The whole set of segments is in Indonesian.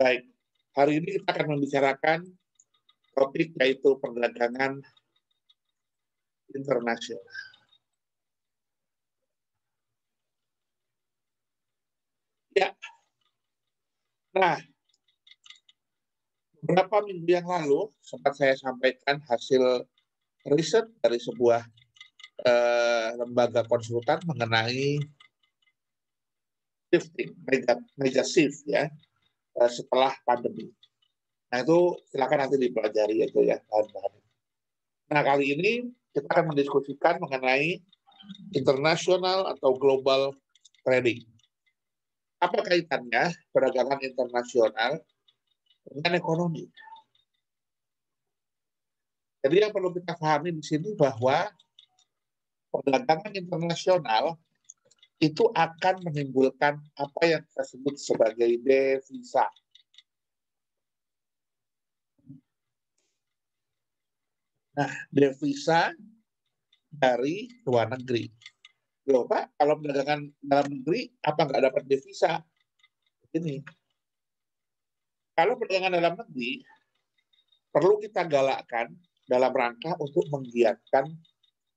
Baik, hari ini kita akan membicarakan topik yaitu perdagangan internasional. Ya, nah beberapa minggu yang lalu sempat saya sampaikan hasil riset dari sebuah lembaga konsultan mengenai shifting, mega shift ya, setelah pandemi. Nah itu silakan nanti dipelajari itu ya bahan-bahan. Nah kali ini kita akan mendiskusikan mengenai internasional atau global trading. Apa kaitannya perdagangan internasional dengan ekonomi? Jadi yang perlu kita pahami di sini bahwa perdagangan internasional itu akan menimbulkan apa yang kita sebut sebagai devisa. Nah, devisa dari luar negeri. Loh Pak, kalau perdagangan dalam negeri, apa nggak dapat devisa? Ini. Kalau perdagangan dalam negeri, perlu kita galakkan dalam rangka untuk menggiatkan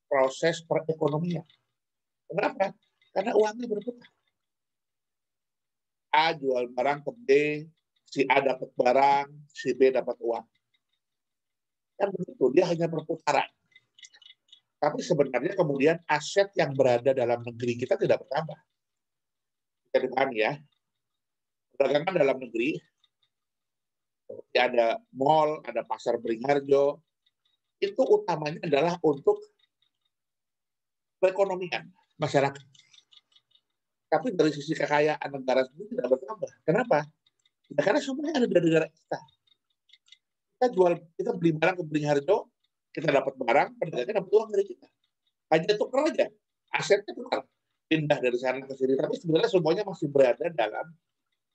proses perekonomian. Kenapa? Karena uangnya berputar. A jual barang ke B, si A dapat barang, si B dapat uang. Kan begitu, dia hanya perputaran. Tapi sebenarnya kemudian aset yang berada dalam negeri kita tidak bertambah. Kita dipahami ya. Perdagangan dalam negeri, seperti ada mall, ada pasar Beringharjo, itu utamanya adalah untuk perekonomian masyarakat. Tapi dari sisi kekayaan negara sendiri tidak bertambah. Kenapa? Ya, karena semuanya ada di negara kita. Kita beli barang ke Beringharjo, kita dapat barang, pedagangnya dapat uang dari kita. Hanya tukar aja, asetnya tukar. Pindah dari sana ke sini, tapi sebenarnya semuanya masih berada dalam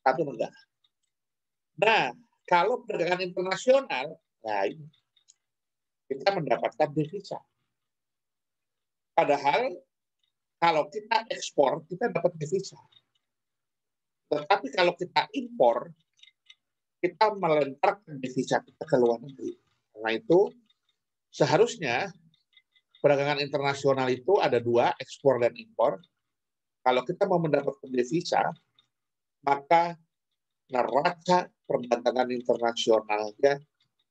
satu negara. Nah, kalau perdagangan internasional, nah ini kita mendapatkan devisa. Padahal kalau kita ekspor, kita dapat devisa. Tetapi kalau kita impor, kita melemparkan devisa kita ke luar negeri. Karena itu seharusnya perdagangan internasional itu ada dua, ekspor dan impor. Kalau kita mau mendapatkan devisa, maka neraca perdagangan internasionalnya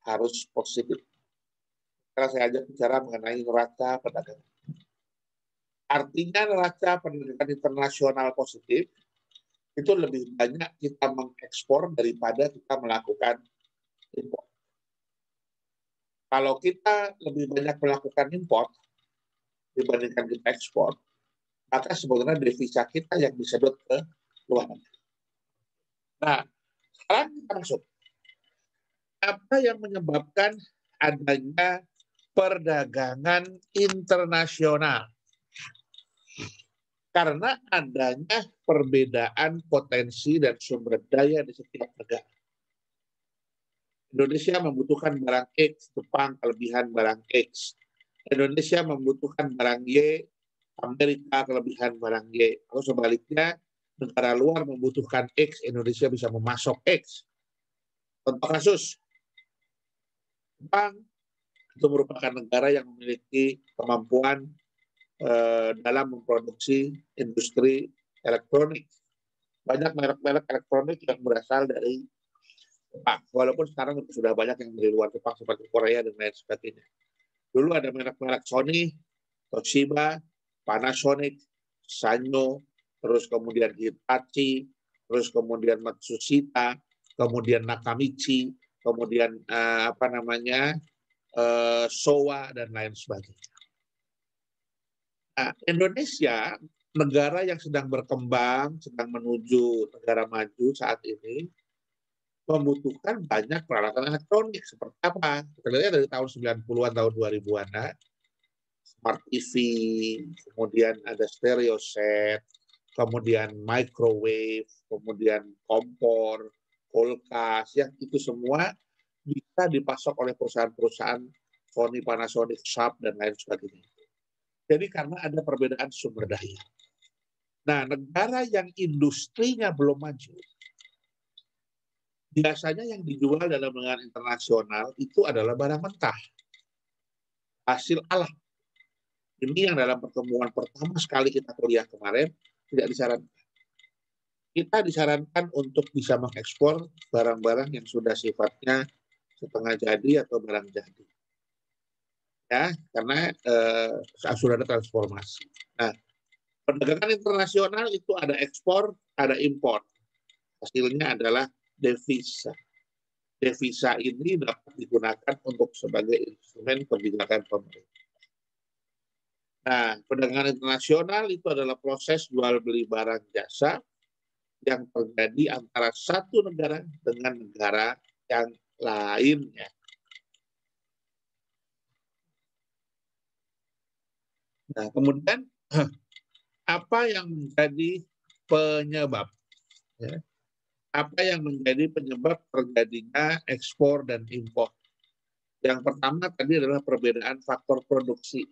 harus positif. Karena saya ajak bicara mengenai neraca perdagangan. Artinya neraca perdagangan internasional positif itu lebih banyak kita mengekspor daripada kita melakukan impor. Kalau kita lebih banyak melakukan impor dibandingkan kita ekspor, maka sebenarnya devisa kita yang disedot ke luar negeri. Nah, sekarang kita masuk. Apa yang menyebabkan adanya perdagangan internasional? Karena adanya perbedaan potensi dan sumber daya di setiap negara. Indonesia membutuhkan barang X, Jepang kelebihan barang X. Indonesia membutuhkan barang Y, Amerika kelebihan barang Y. Kalau sebaliknya, negara luar membutuhkan X, Indonesia bisa memasok X. Contoh kasus, Jepang itu merupakan negara yang memiliki kemampuan dalam memproduksi industri elektronik. Banyak merek-merek elektronik yang berasal dari Jepang, walaupun sekarang sudah banyak yang dari luar Jepang seperti Korea dan lain sebagainya. Dulu ada merek-merek Sony, Toshiba, Panasonic, Sanyo, terus kemudian Hitachi, terus kemudian Matsushita, kemudian Nakamichi, kemudian Showa dan lain sebagainya. Nah, Indonesia, negara yang sedang berkembang, sedang menuju negara maju saat ini, membutuhkan banyak peralatan elektronik. Seperti apa? Kita lihat dari tahun 90-an, tahun 2000-an, smart TV, kemudian ada stereo set, kemudian microwave, kemudian kompor, kulkas, yang itu semua bisa dipasok oleh perusahaan-perusahaan Sony, Panasonic, Sharp, dan lain sebagainya. Jadi karena ada perbedaan sumber daya. Nah, negara yang industrinya belum maju, Biasanya yang dijual dalam perdagangan internasional itu adalah barang mentah, hasil alam. Ini yang dalam pertemuan pertama sekali kita kuliah kemarin tidak disarankan. Kita disarankan untuk bisa mengekspor barang-barang yang sudah sifatnya setengah jadi atau barang jadi. Ya, karena sudah ada transformasi. Nah, perdagangan internasional itu ada ekspor, ada impor. Hasilnya adalah devisa. Devisa ini dapat digunakan untuk sebagai instrumen kebijakan pemerintah. Nah, perdagangan internasional itu adalah proses jual beli barang jasa yang terjadi antara satu negara dengan negara yang lainnya. Nah, kemudian apa yang menjadi penyebab? Ya? Apa yang menjadi penyebab terjadinya ekspor dan impor? Yang pertama tadi adalah perbedaan faktor produksi.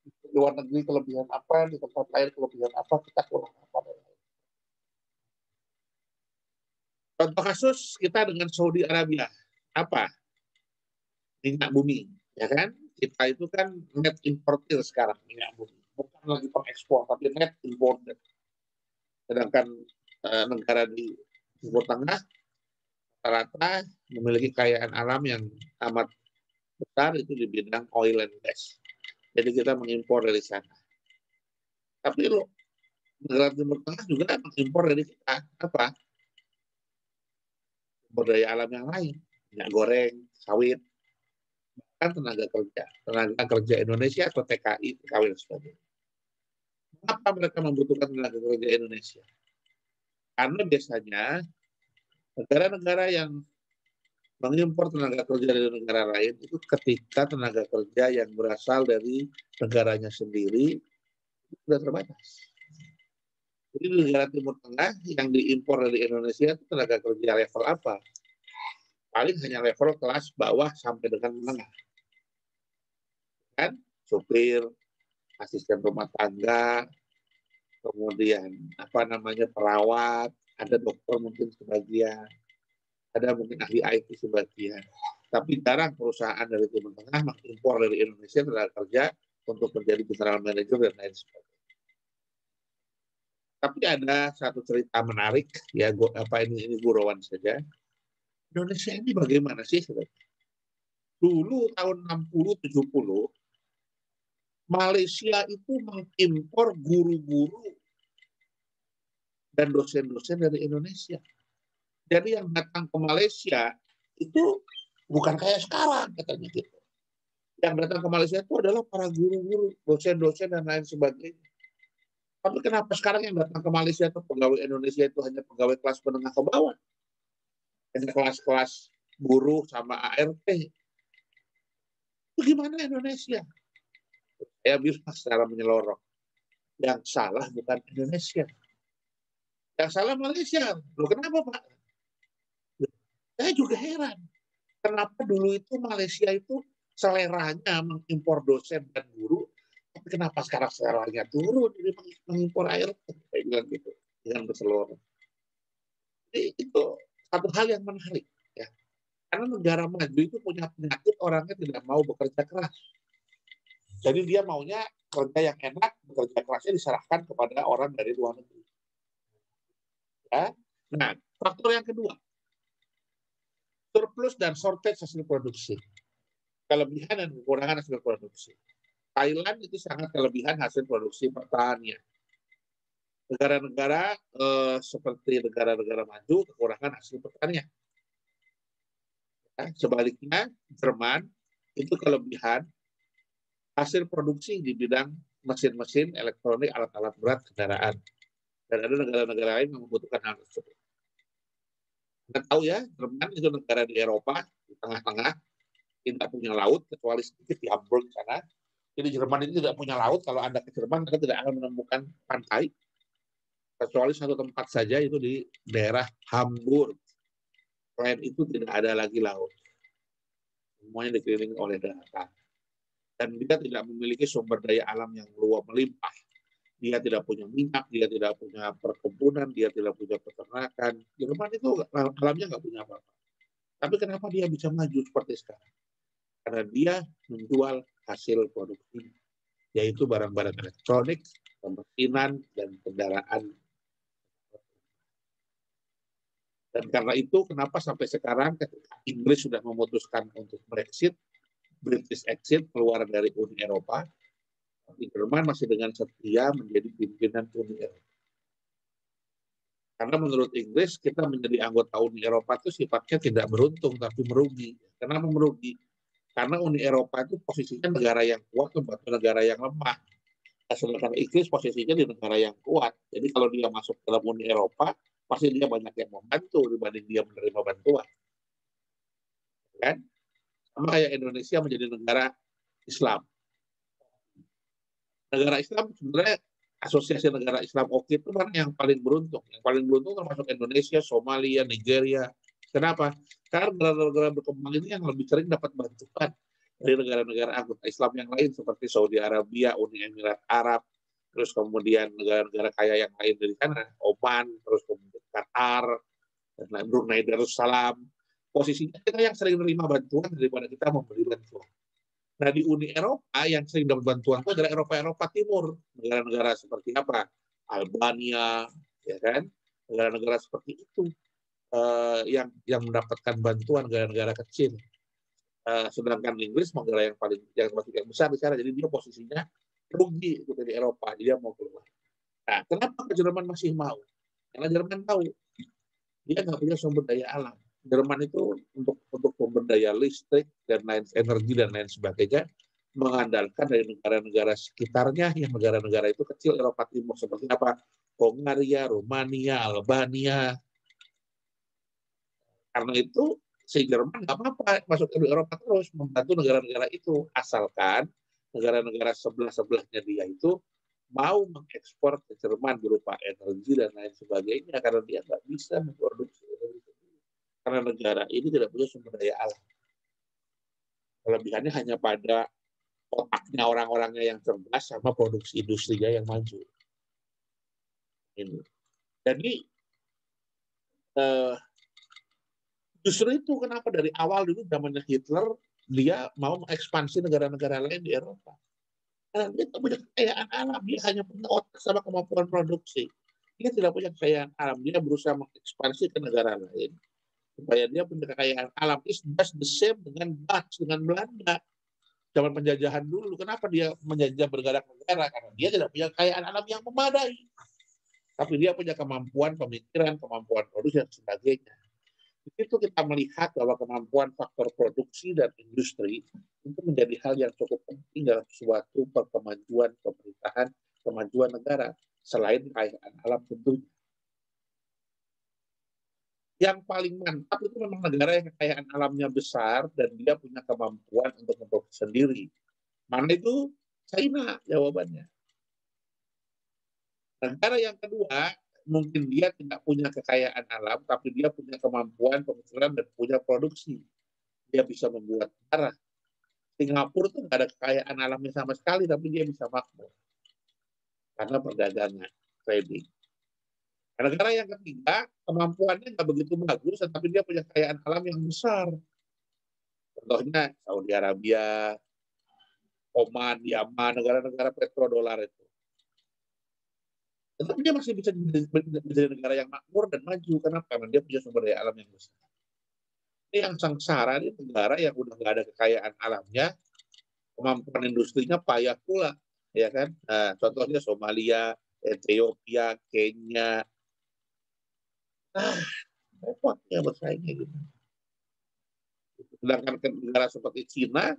Di luar negeri kelebihan apa, di tempat lain kelebihan apa, kita kurang apa. Contoh kasus kita dengan Saudi Arabia. Apa? Minyak bumi. Ya kan? Kita itu kan net importer sekarang minyak bumi. Bukan lagi pengekspor, tapi net importer. Sedangkan negara di Timur Tengah rata-rata memiliki kekayaan alam yang amat besar itu di bidang oil and gas. Jadi kita mengimpor dari sana. Tapi lo negara Timur Tengah juga mengimpor dari kita apa? Sumber daya alam yang lain, minyak goreng, sawit, kan tenaga kerja Indonesia atau TKI, TKW dan sebagainya. Kenapa mereka membutuhkan tenaga kerja Indonesia? Karena biasanya negara-negara yang mengimpor tenaga kerja dari negara lain itu ketika tenaga kerja yang berasal dari negaranya sendiri sudah terbatas. Jadi di negara Timur Tengah yang diimpor dari Indonesia itu tenaga kerja level apa? Paling hanya level kelas bawah sampai dengan menengah. Kan? Supir, asisten rumah tangga, kemudian apa namanya perawat, ada dokter mungkin sebagian, ada mungkin ahli IT sebagian. Tapi jarang perusahaan dari Timur Tengah mengimpor dari Indonesia tenaga kerja untuk menjadi general manager dan lain sebagainya. Tapi ada satu cerita menarik, ya ini gurauan saja. Indonesia ini bagaimana sih? Dulu tahun 60-70, Malaysia itu mengimpor guru-guru dan dosen-dosen dari Indonesia. Jadi yang datang ke Malaysia itu bukan kayak sekarang katanya gitu. Yang datang ke Malaysia itu adalah para guru-guru, dosen-dosen dan lain sebagainya. Tapi kenapa sekarang yang datang ke Malaysia itu pegawai Indonesia itu hanya pegawai kelas menengah ke bawah? Hanya kelas-kelas buruh sama ART. Itu gimana Indonesia? Saya bisa secara menyeluruh. Yang salah bukan Indonesia. Yang salah Malaysia. Loh kenapa Pak? Saya juga heran. Kenapa dulu itu Malaysia itu seleranya mengimpor dosen dan guru, tapi kenapa sekarang seleranya turun jadi mengimpor air? Saya bilang gitu dengan berseluruh. Jadi itu satu hal yang menarik ya. Karena negara maju itu punya penyakit orangnya tidak mau bekerja keras. Jadi dia maunya kerja yang enak, bekerja kerasnya diserahkan kepada orang dari luar negeri. Ya. Nah, faktor yang kedua, surplus dan shortage hasil produksi. Kelebihan dan kekurangan hasil produksi. Thailand itu sangat kelebihan hasil produksi pertanian. Negara-negara seperti negara-negara maju kekurangan hasil pertanian. Sebaliknya, Jerman itu kelebihan hasil produksi di bidang mesin-mesin, elektronik, alat-alat berat, kendaraan. Dan ada negara-negara lain yang membutuhkan hal tersebut. Kita tahu ya, Jerman itu negara di Eropa, di tengah-tengah, tidak punya laut, kecuali sedikit di Hamburg sana. Jadi Jerman itu tidak punya laut. Kalau Anda ke Jerman, Anda tidak akan menemukan pantai. Kecuali satu tempat saja, itu di daerah Hamburg. Selain itu tidak ada lagi laut. Semuanya dikelilingi oleh daratan. Dan kita tidak memiliki sumber daya alam yang luas melimpah. Dia tidak punya minyak, dia tidak punya perkebunan, dia tidak punya peternakan. Jerman itu alamnya nggak punya apa-apa. Tapi kenapa dia bisa maju seperti sekarang? Karena dia menjual hasil produksi, yaitu barang-barang elektronik, permesinan, dan kendaraan. Dan karena itu, kenapa sampai sekarang ketika Inggris sudah memutuskan untuk Brexit, British exit, keluar dari Uni Eropa, Jerman masih dengan setia menjadi pimpinan Uni Eropa. Karena menurut Inggris, kita menjadi anggota Uni Eropa itu sifatnya tidak beruntung, tapi merugi. Kenapa merugi? Karena Uni Eropa itu posisinya negara yang kuat membantu negara yang lemah. Sedangkan Inggris posisinya di negara yang kuat. Jadi kalau dia masuk dalam Uni Eropa, pasti dia banyak yang membantu dibanding dia menerima bantuan. Kan? Sama kayak Indonesia menjadi negara Islam. Negara Islam sebenarnya asosiasi negara Islam oke itu mana yang paling beruntung? Yang paling beruntung termasuk Indonesia, Somalia, Nigeria. Kenapa? Karena negara-negara berkembang ini yang lebih sering dapat bantuan dari negara-negara anggota Islam yang lain seperti Saudi Arabia, Uni Emirat Arab, terus kemudian negara-negara kaya yang lain dari sana, Oman, terus kemudian Qatar, dan lain Brunei Darussalam. Posisinya kita yang sering menerima bantuan daripada kita memberi bantuan. Nah, di Uni Eropa yang sering dapat bantuan itu adalah Eropa Timur, negara-negara seperti apa? Albania, ya kan? Negara-negara seperti itu yang mendapatkan bantuan, negara-negara kecil. Sedangkan Inggris negara yang paling yang besar di sana, jadi dia posisinya rugi gitu di Eropa, dia mau keluar. Nah, kenapa Jerman masih mau? Karena Jerman tahu dia nggak punya sumber daya alam. Jerman itu untuk sumber daya listrik dan lain energi dan lain sebagainya mengandalkan dari negara-negara sekitarnya yang negara-negara itu kecil Eropa Timur seperti apa? Hongaria, Rumania, Albania. Karena itu si Jerman nggak apa-apa masuk ke Eropa terus membantu negara-negara itu asalkan negara-negara sebelah-sebelahnya dia itu mau mengekspor ke Jerman berupa energi dan lain sebagainya karena dia nggak bisa memproduksi karena negara ini tidak punya sumber daya alam. Kelebihannya hanya pada otaknya orang-orangnya yang cerdas sama produksi industrinya yang maju. Ini. Jadi justru itu kenapa dari awal dulu zamannya Hitler dia mau mengekspansi negara-negara lain di Eropa. Karena dia tidak punya kekayaan alam, dia hanya punya otak sama kemampuan produksi. Dia tidak punya kekayaan alam, dia berusaha mengekspansi ke negara lain supaya dia punya kekayaan alam. It's just the same dengan Dutch, dengan Belanda. Zaman penjajahan dulu, kenapa dia menjajah bergara-negara? Karena dia tidak punya kekayaan alam yang memadai. Tapi dia punya kemampuan pemikiran, kemampuan produksi, dan sebagainya. Itu kita melihat bahwa kemampuan faktor produksi dan industri itu menjadi hal yang cukup penting dalam suatu kemajuan pemerintahan, kemajuan negara, selain kekayaan alam tentunya. Yang paling mantap itu memang negara yang kekayaan alamnya besar dan dia punya kemampuan untuk memproduksi sendiri. Mana itu? China jawabannya. Negara yang kedua, mungkin dia tidak punya kekayaan alam, tapi dia punya kemampuan pemikiran dan punya produksi. Dia bisa membuat darah. Singapura tuh nggak ada kekayaan alamnya sama sekali, tapi dia bisa makmur. Karena perdagangan, trading. Negara yang ketiga, kemampuannya nggak begitu bagus, tetapi dia punya kekayaan alam yang besar. Contohnya Saudi Arabia, Oman, Yaman, negara-negara petrodolar itu. Tetapi dia masih bisa menjadi negara yang makmur dan maju. Kenapa? Karena dia punya sumber daya alam yang besar. Ini yang sengsara, ini negara yang udah nggak ada kekayaan alamnya, kemampuan industrinya payah pula. Ya kan? Nah, contohnya Somalia, Ethiopia, Kenya. Repotnya bersaingnya gitu. Sedangkan negara seperti Cina,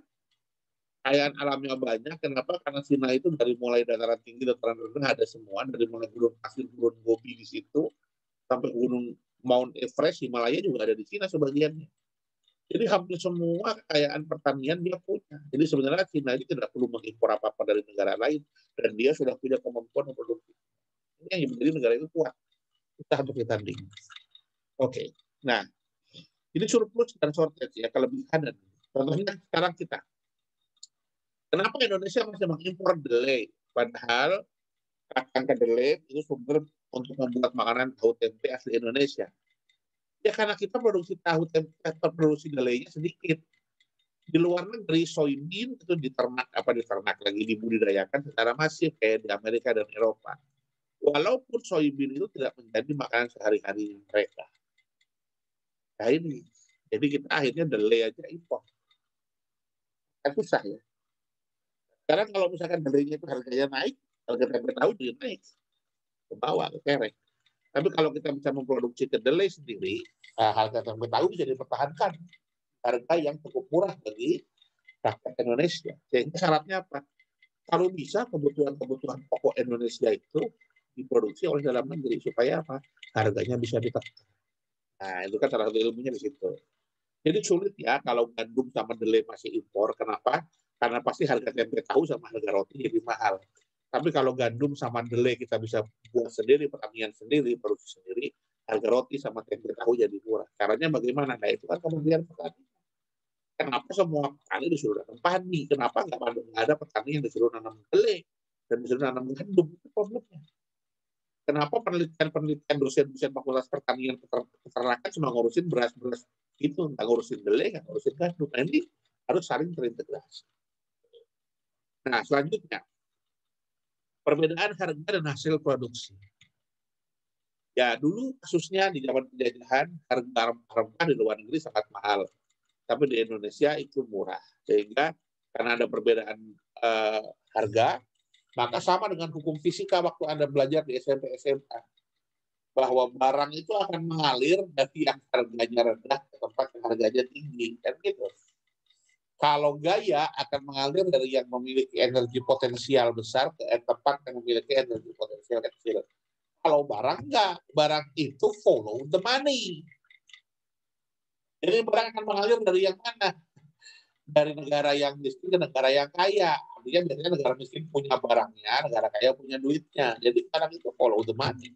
kekayaan alamnya banyak. Kenapa? Karena Cina itu dari mulai dataran tinggi, dataran rendah ada semua. Dari mulai gurun pasir, gurun Gobi di situ, sampai gunung Mount Everest, Himalaya juga ada di Cina sebagiannya. Jadi hampir semua kekayaan pertanian dia punya. Jadi sebenarnya Cina ini tidak perlu mengimpor apa-apa dari negara lain. Dan dia sudah punya kemampuan memproduksi. Ini yang menjadi negara itu kuat. Kita untuk ditanding. Oke. Nah, ini surplus dan shortage ya, kelebihan dan contohnya sekarang kita. Kenapa Indonesia masih mengimpor delay? Padahal kacang kedelai itu sumber untuk membuat makanan tahu tempe asli Indonesia. Ya karena kita produksi tahu tempe atau produksi kedelainya sedikit. Di luar negeri soybean itu diternak lagi dibudidayakan secara masif kayak di Amerika dan Eropa. Walaupun soybean itu tidak menjadi makanan sehari-hari mereka. Nah ini, jadi kita akhirnya delay aja impor. Kan susah ya. Karena kalau misalkan delay-nya itu harganya naik, harga tempe tahu juga naik ke bawah, ke kerek. Tapi kalau kita bisa memproduksi kedelai sendiri, harga tempe tahu bisa dipertahankan. Harga yang cukup murah bagi rakyat Indonesia. Sehingga syaratnya apa? Kalau bisa kebutuhan pokok Indonesia itu diproduksi oleh dalam negeri supaya apa? Harganya bisa ditekan. Nah, itu kan salah satu ilmunya di situ. Jadi sulit ya kalau gandum sama delay masih impor. Kenapa? Karena pasti harga tempe tahu sama harga roti jadi mahal. Tapi kalau gandum sama delay kita bisa buat sendiri, pertanian sendiri, produksi sendiri, harga roti sama tempe tahu jadi murah. Caranya bagaimana? Nah itu kan Kementerian Pertanian. Kenapa semua petani disuruh nanam padi? Kenapa nggak ada petani yang disuruh nanam delay dan disuruh nanam gandum? Itu problemnya. Kenapa penelitian dosen-dosen fakultas pertanian peternakan cuma ngurusin beras-beras itu, nggak ngurusin delay, nggak ngurusin gandum. Nah, ini harus saling terintegrasi. Nah, selanjutnya, perbedaan harga dan hasil produksi. Ya, dulu kasusnya di zaman penjajahan, harga rempah di luar negeri sangat mahal. Tapi di Indonesia itu murah. Sehingga karena ada perbedaan harga, maka sama dengan hukum fisika waktu Anda belajar di SMP SMA. Bahwa barang itu akan mengalir dari yang harganya rendah ke tempat yang harganya tinggi. Kan gitu. Kalau gaya akan mengalir dari yang memiliki energi potensial besar ke tempat yang memiliki energi potensial kecil. Kalau barang enggak, barang itu follow the money. Jadi barang akan mengalir dari yang mana? Dari negara yang miskin ke negara yang kaya. Artinya biasanya negara miskin punya barangnya, negara kaya punya duitnya. Jadi barang itu follow the money.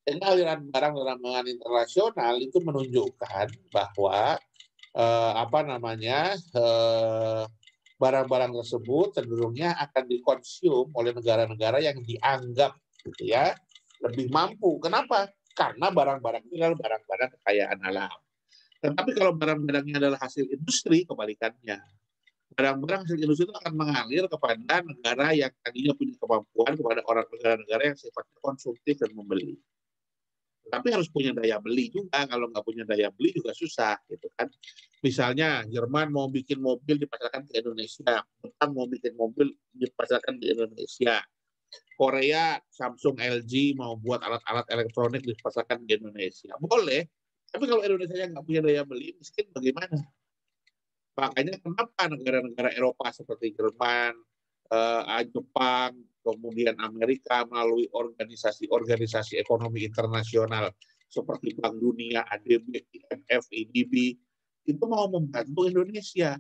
Dan aliran barang dalam hubungan internasional itu menunjukkan bahwa barang-barang tersebut cenderungnya akan dikonsum oleh negara-negara yang dianggap gitu ya lebih mampu. Kenapa? Karena barang-barang ini adalah barang-barang kekayaan alam. Tetapi kalau barang-barangnya adalah hasil industri, kebalikannya. Barang-barang hasil industri itu akan mengalir kepada negara yang tadinya punya kemampuan, kepada orang negara-negara yang sifatnya konsumtif dan membeli. Tapi harus punya daya beli juga. Kalau nggak punya daya beli juga susah, gitu kan. Misalnya Jerman mau bikin mobil dipasarkan ke Indonesia, Jepang mau bikin mobil dipasarkan di Indonesia, Korea, Samsung, LG mau buat alat-alat elektronik dipasarkan di Indonesia. Boleh, tapi kalau Indonesia nggak punya daya beli, miskin bagaimana? Makanya kenapa negara-negara Eropa seperti Jerman, Jepang, kemudian Amerika melalui organisasi-organisasi ekonomi internasional seperti Bank Dunia, ADB, IMF, IDB, itu mau membantu Indonesia.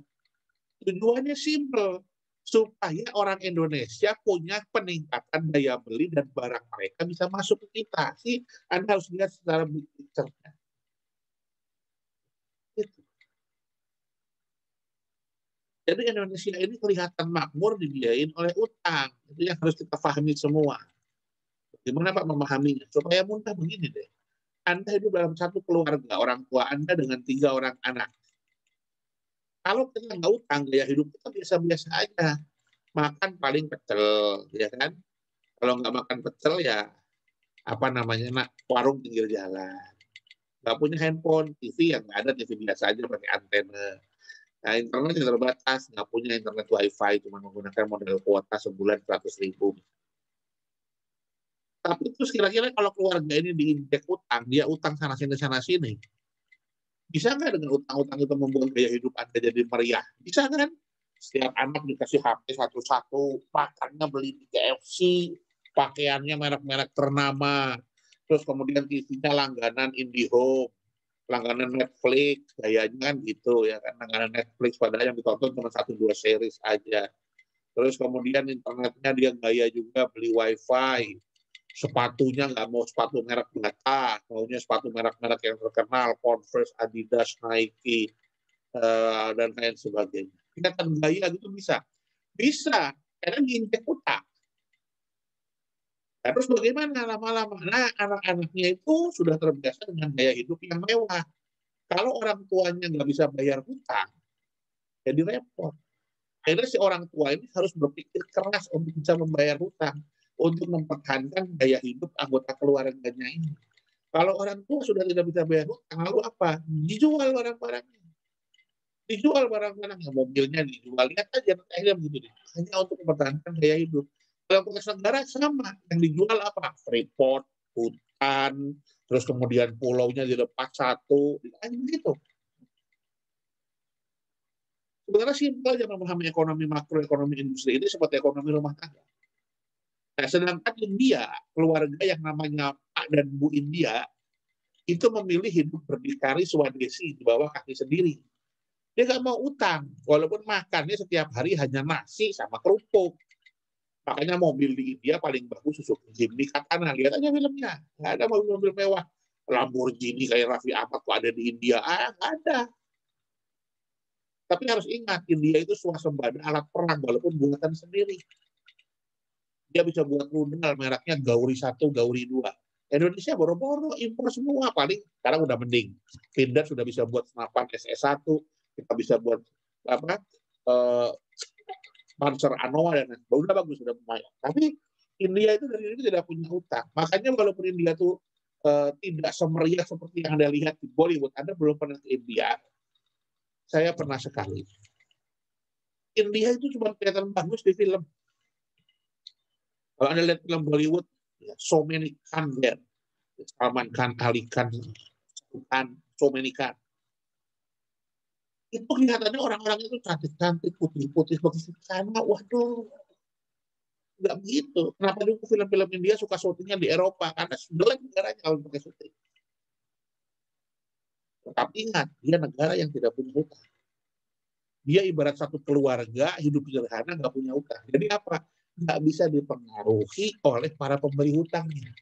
Tujuannya simpel, supaya orang Indonesia punya peningkatan daya beli dan barang mereka bisa masuk ke kita. Sih, Anda harus lihat secara big picture-nya. Gitu. Jadi Indonesia ini kelihatan makmur dibiayain oleh utang. Itu yang harus kita pahami semua. Gimana Pak memahaminya? Supaya mudah begini deh. Anda hidup dalam satu keluarga, orang tua Anda dengan 3 orang anak. Kalau kita nggak utang, gaya hidup kita biasa-biasa aja. Makan paling pecel, ya kan? Kalau nggak makan pecel ya apa namanya, warung pinggir jalan. Nggak punya handphone, TV yang nggak ada, TV biasa aja pakai antena. Nah, internet yang terbatas, nggak punya internet wifi, cuma menggunakan model kuota sebulan 100.000. Tapi terus kira-kira kalau keluarga ini diinjek utang, dia utang sana sini, bisa nggak dengan utang-utang itu membuat gaya hidup Anda jadi meriah? Bisa kan? Setiap anak dikasih HP satu-satu, makannya beli di KFC, pakaiannya merek-merek ternama, terus kemudian TV-nya langganan IndiHome, langganan Netflix, gayanya kan gitu ya kan, langganan Netflix padahal yang ditonton cuma 1-2 series aja. Terus kemudian internetnya dia gaya juga beli wifi, sepatunya nggak mau sepatu merek Bata, maunya sepatu merek-merek yang terkenal, Converse, Adidas, Nike, dan lain sebagainya. Kelihatan gaya gitu bisa. Bisa, karena nginjek utang. Nah, terus bagaimana lama-lama? Nah, anak-anaknya itu sudah terbiasa dengan gaya hidup yang mewah. Kalau orang tuanya nggak bisa bayar hutang, jadi repot. Akhirnya si orang tua ini harus berpikir keras untuk bisa membayar hutang, untuk mempertahankan gaya hidup anggota keluarganya ini. Kalau orang tua sudah tidak bisa bayar hutang, lalu apa? Dijual barang-barangnya. Dijual barang-barangnya, mobilnya dijual. Lihat aja, akhirnya begitu. Hanya untuk mempertahankan gaya hidup. Kalau konteks negara sama. Yang dijual apa? Freeport, hutan, terus kemudian pulaunya dilepas satu. Gitu. Sebenarnya simpel aja memahami ekonomi makro, ekonomi industri ini seperti ekonomi rumah tangga. Nah, sedangkan India, keluarga yang namanya Pak dan Bu India, itu memilih hidup berdikari swadesi di bawah kaki sendiri. Dia nggak mau utang, walaupun makannya setiap hari hanya nasi sama kerupuk. Makanya mobil di India paling bagus Suzuki Jimny Katana. Lihat aja filmnya. Nggak ada mobil-mobil mewah. Lamborghini kayak Raffi Ahmad tuh ada di India. Nggak ada. Tapi harus ingat, India itu swasembada alat perang, walaupun buatan sendiri. Dia bisa buat rudal, mereknya Gauri 1, Gauri 2. Indonesia boro-boro impor semua, paling sekarang udah mending. Pindad sudah bisa buat senapan SS1, kita bisa buat apa Panzer Anoa dan udah bagus, sudah lumayan. Tapi India itu dari ini tidak punya hutang. Makanya walaupun India itu tidak semeriah seperti yang Anda lihat di Bollywood, Anda belum pernah ke India. Saya pernah sekali. India itu cuma kelihatan bagus di film. Kalau Anda lihat film Bollywood, ya, so many Khan there. Salman Khan, Ali Khan, so many Khan. Itu kelihatannya orang-orang itu cantik-cantik, putih-putih, begitu sana. Waduh, nggak begitu. Kenapa dulu film-film India suka syutingnya di Eropa? Karena jelek negaranya kalau pakai syuting. Tetapi ingat, dia negara yang tidak punya hutang. Dia ibarat satu keluarga, hidup sederhana, nggak punya hutang. Jadi apa? Nggak bisa dipengaruhi oleh para pemberi hutangnya.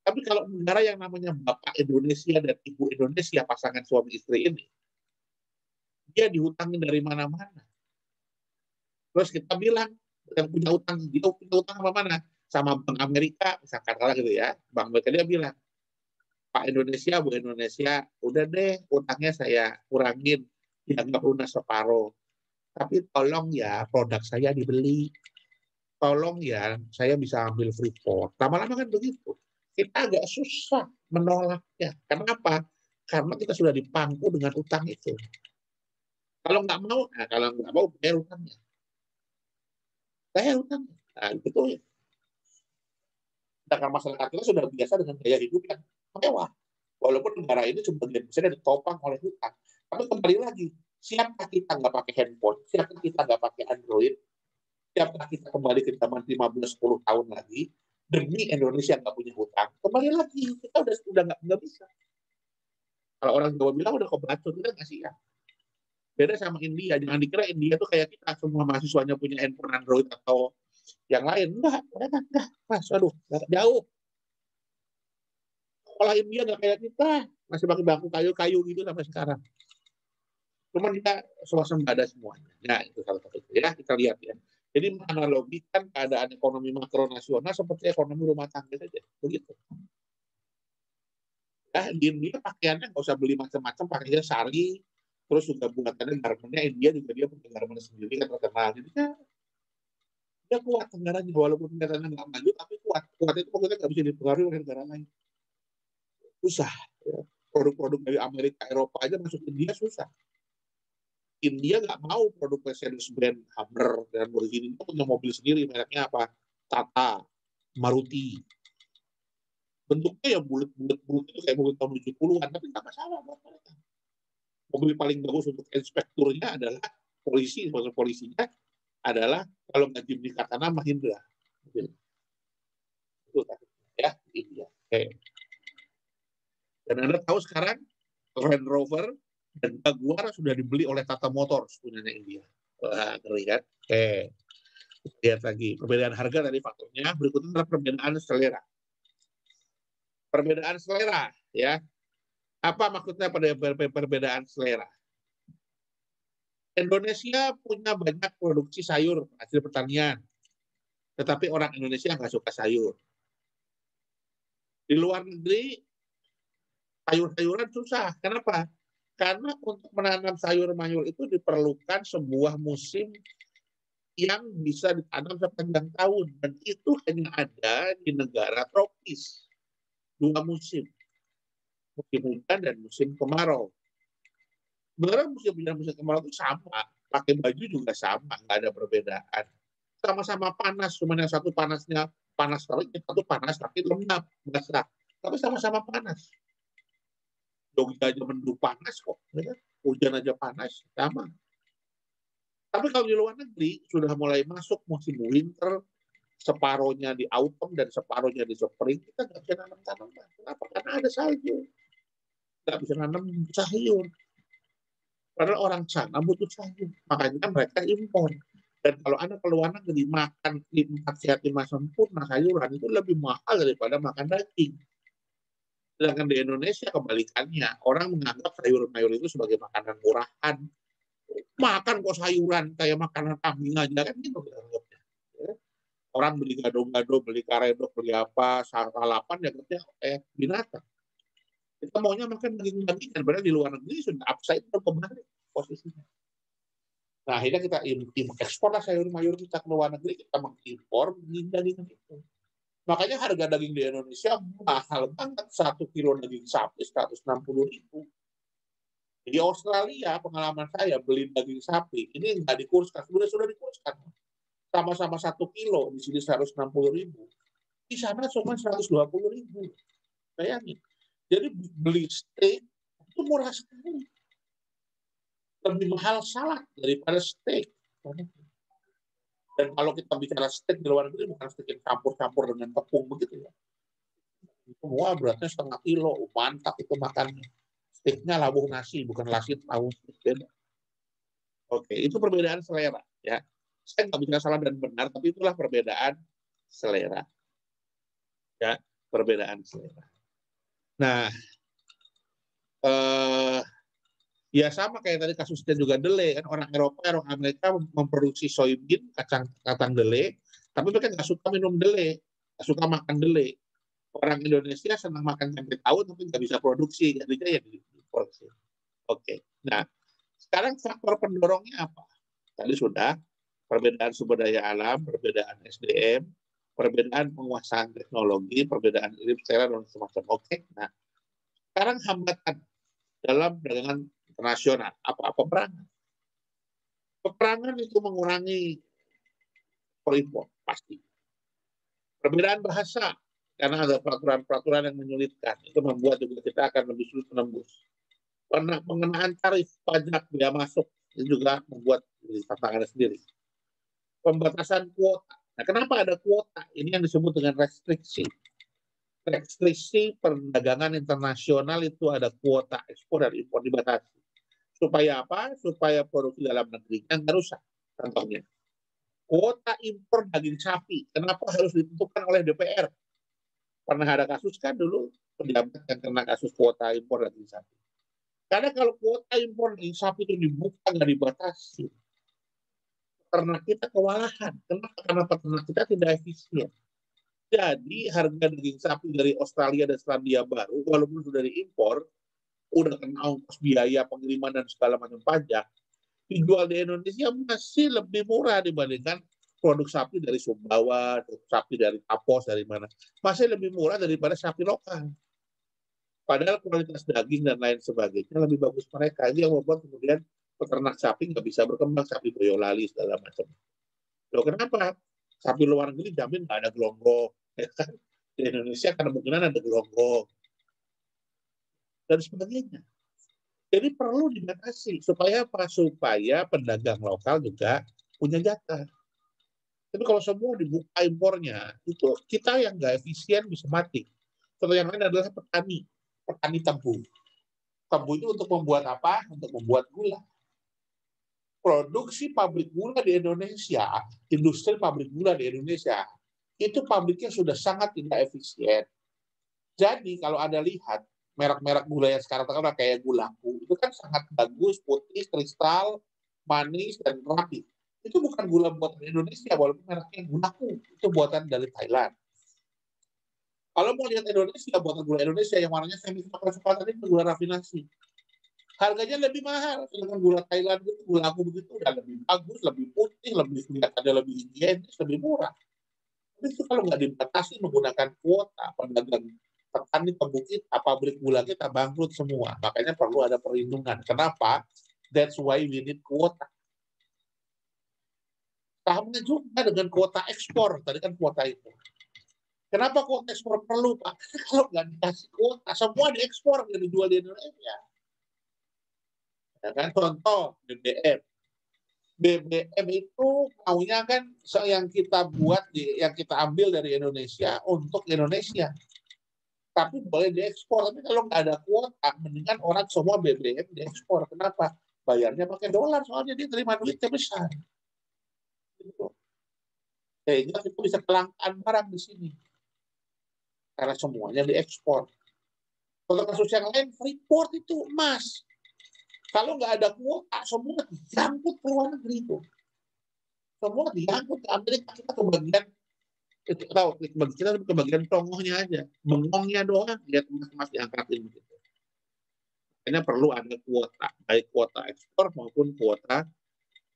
Tapi kalau negara yang namanya Bapak Indonesia dan Ibu Indonesia, pasangan suami istri ini, dia dihutangin dari mana-mana. Terus kita bilang, yang punya utang, dia punya utang sama mana? Sama Bank Amerika, misalkan kalau gitu ya. Bank Amerika dia bilang, Pak Indonesia, Bu Indonesia, udah deh utangnya saya kurangin, dianggap lunas separuh. Tapi tolong ya produk saya dibeli. Tolong ya saya bisa ambil Freeport. Lama-lama kan begitu. Kita agak susah menolaknya. Kenapa? Karena kita sudah dipangku dengan utang itu. Kalau nggak mau, kalau nggak mau bayar utangnya. Bayar utangnya. Nah, itu ya. Sedangkan masyarakat kita sudah biasa dengan gaya hidup yang mewah. Walaupun negara ini sebagian besar ditopang oleh hutang. Tapi kembali lagi, siapkah kita nggak pakai handphone? Siapkah kita nggak pakai Android? Siapkah kita kembali ke zaman 15-10 tahun lagi? Demi Indonesia nggak punya hutang. Kembali lagi, kita udah nggak bisa. Kalau orang Jawa bilang udah kebacut, kita nggak siap. Beda sama India. Jangan dikira India tuh kayak kita, semua mahasiswanya punya handphone Android atau yang lain. Enggak, mereka enggak. Mas, aduh, jauh. Sekolah India nggak kayak kita, masih pakai bangku kayu-kayu gitu sampai sekarang. Cuman kita swasembada semuanya. Nah, itu salah satu. Ya, kita lihat ya. Jadi menganalogikan keadaan ekonomi makro nasional seperti ekonomi rumah tangga saja. Begitu. Ya, di India pakaiannya nggak usah beli macam-macam, pakainya sari, terus juga buatannya garmennya India juga dia punya garmen sendiri kan terkenal. Jadi dia kuat negaranya, walaupun negaranya nggak maju, tapi kuat. Kuat itu pokoknya nggak bisa dipengaruhi oleh negara lain. Susah. Ya. Produk-produk dari Amerika, Eropa aja masuk India susah. India nggak mau produk Mercedes-Benz, Hummer, dan Lamborghini itu punya mobil sendiri, mereknya apa? Tata, Maruti. Bentuknya ya bulat-bulat itu kayak mobil tahun 70-an, tapi nggak masalah buat mereka. Mobil paling bagus untuk inspekturnya adalah polisi, maksud polisinya adalah kalau nggak Jimny Katana, Mahindra. Itu ya, India. Oke. Dan Anda tahu sekarang Land Rover dan Jaguar sudah dibeli oleh Tata Motors punyanya India. Wah, ngeri kan? Oke. Lihat lagi perbedaan harga dari faktornya. Berikutnya adalah perbedaan selera. Perbedaan selera, ya. Apa maksudnya pada perbedaan selera? Indonesia punya banyak produksi sayur hasil pertanian, tetapi orang Indonesia nggak suka sayur. Di luar negeri, sayur-sayuran susah. Kenapa? Karena untuk menanam sayur mayur itu diperlukan sebuah musim yang bisa ditanam sepanjang tahun. Dan itu hanya ada di negara tropis. 2 musim. Musim hujan dan musim kemarau. Sebenarnya musim hujan dan musim kemarau itu sama. Pakai baju juga sama, nggak ada perbedaan. Sama-sama panas, cuma yang satu panasnya panas terik, yang satu panas tapi lembab, basah. Tapi sama-sama panas. Jogja aja mendung panas kok, ya kan? Hujan aja panas, sama. Tapi kalau di luar negeri sudah mulai masuk musim winter, separohnya di autumn dan separohnya di spring, kita nggak bisa nanam tanaman. Kenapa? Karena ada salju. Nggak bisa nanam sayur. Padahal orang sana butuh sayur. Makanya mereka impor. Dan kalau Anda ke luar negeri makan 4 sehat 5 sempurna sayuran itu lebih mahal daripada makan daging. Sedangkan di Indonesia kebalikannya, orang menganggap sayur-mayur itu sebagai makanan murahan. Makan kok sayuran kayak makanan kambing aja kan gitu. Orang beli gado-gado, beli karedok, beli apa, sarapan ya katanya binatang. Kita maunya makan daging-dagingan, padahal di luar negeri sudah upside down kembali posisinya. Nah, akhirnya kita ekspor lah sayur-mayur kita ke luar negeri, kita mengimpor daging-dagingan itu. Makanya harga daging di Indonesia mahal banget. 1 kilo daging sapi 160.000. Di Australia, pengalaman saya beli daging sapi, ini nggak dikurskan, sudah dikurskan. Sama-sama 1 kilo, di sini 160.000. Di sana cuma 120.000. Bayangin. Jadi beli steak itu murah sekali. Lebih mahal salad daripada steak. Dan kalau kita bicara steak di luar negeri, bukan steak yang campur-campur dengan tepung begitu ya. Semua beratnya 0,5 kilo, mantap itu makannya. Steaknya labuh nasi, bukan lasit tahu. Oke, itu perbedaan selera ya. Saya nggak bicara salah dan benar, tapi itulah perbedaan selera. Ya, perbedaan selera. Nah, ya sama kayak tadi kasusnya juga delay kan, orang Eropa, orang Amerika memproduksi soybean, kacang delay, tapi mereka nggak suka minum delay, nggak suka makan delay. Orang Indonesia senang makan tempe tahu tapi nggak bisa produksi, jadinya ya diproduksi. Oke, nah sekarang faktor pendorongnya apa? Tadi sudah perbedaan sumber daya alam, perbedaan SDM, perbedaan penguasaan teknologi, perbedaan iklim secara dan semacam. Oke, nah sekarang hambatan dalam perdagangan internasional, apa-apa peperangan. Peperangan itu mengurangi impor, pasti. Perbedaan bahasa, karena ada peraturan-peraturan yang menyulitkan, itu membuat juga kita akan lebih sulit menembus. Pengenaan tarif pajak biaya masuk, itu juga membuat tantangannya sendiri. Pembatasan kuota. Nah, kenapa ada kuota? Ini yang disebut dengan restriksi. Restriksi perdagangan internasional itu ada kuota ekspor dan impor dibatasi. Supaya apa? Supaya produksi dalam negerinya nggak rusak. Contohnya, kuota impor daging sapi. Kenapa harus ditentukan oleh DPR? Pernah ada kasus kan dulu pejabat yang kena kasus kuota impor daging sapi. Karena kalau kuota impor daging sapi itu dibuka nggak dibatasi, peternak kita kewalahan. Kenapa? Karena peternak kita tidak efisien. Jadi harga daging sapi dari Australia dan Selandia Baru, walaupun sudah diimpor, udah kena ongkos biaya pengiriman dan segala macam pajak, dijual di Indonesia masih lebih murah dibandingkan produk sapi dari Sumbawa, sapi dari Tapos, dari mana. Masih lebih murah daripada sapi lokal. Padahal kualitas daging dan lain sebagainya lebih bagus mereka. Ini yang membuat kemudian peternak sapi nggak bisa berkembang, sapi Boyolali segala macam. Loh kenapa? Sapi luar negeri jamin nggak ada gelonggong. Ya kan? Di Indonesia karena kemungkinan ada gelonggong. Dan sebagainya. Jadi perlu dibatasi. Supaya apa? Supaya pedagang lokal juga punya jatah. Tapi kalau semua dibuka impornya, itu kita yang nggak efisien bisa mati. Contoh yang lain adalah petani. Petani tebu. Tebu itu untuk membuat apa? Untuk membuat gula. Produksi pabrik gula di Indonesia, industri pabrik gula di Indonesia, itu pabriknya sudah sangat tidak efisien. Jadi kalau Anda lihat merek-merek gula yang sekarang terkenal kayak Gulaku, itu kan sangat bagus, putih, kristal, manis, dan rapi. Itu bukan gula buatan Indonesia, walaupun mereknya Gulaku, itu buatan dari Thailand. Kalau mau lihat Indonesia, buatan gula Indonesia yang warnanya semi coklat tadi gula rafinasi. Harganya lebih mahal, sedangkan gula Thailand itu, gula aku begitu udah lebih bagus, lebih putih, lebih kelihatannya lebih higienis, lebih murah. Tapi itu kalau nggak dibatasi menggunakan kuota, pedagang petani tebu kita, pabrik gula kita bangkrut semua. Makanya perlu ada perlindungan. Kenapa? That's why we need kuota. Sama juga dengan kuota ekspor, tadi kan kuota itu. Kenapa kuota ekspor perlu, Pak? Karena kalau nggak dikasih kuota, semua diekspor, nggak dijual di Indonesia. Ya kan? Contoh BBM. BBM itu maunya kan yang kita buat, yang kita ambil dari Indonesia untuk Indonesia. Tapi boleh diekspor. Tapi kalau nggak ada kuota, mendingan orang semua BBM diekspor. Kenapa? Bayarnya pakai dolar, soalnya dia terima duitnya besar. Sehingga kita bisa kelangkaan barang di sini. Karena semuanya diekspor. Untuk kasus yang lain, Freeport itu emas. Kalau nggak ada kuota, semua diangkut ke luar negeri itu. Semua diangkut ke Amerika, kita kebagian itu tahu bagi kita kebagian tongohnya aja, bengongnya doang, lihat emas diangkatin begitu. Ini perlu ada kuota, baik kuota ekspor maupun kuota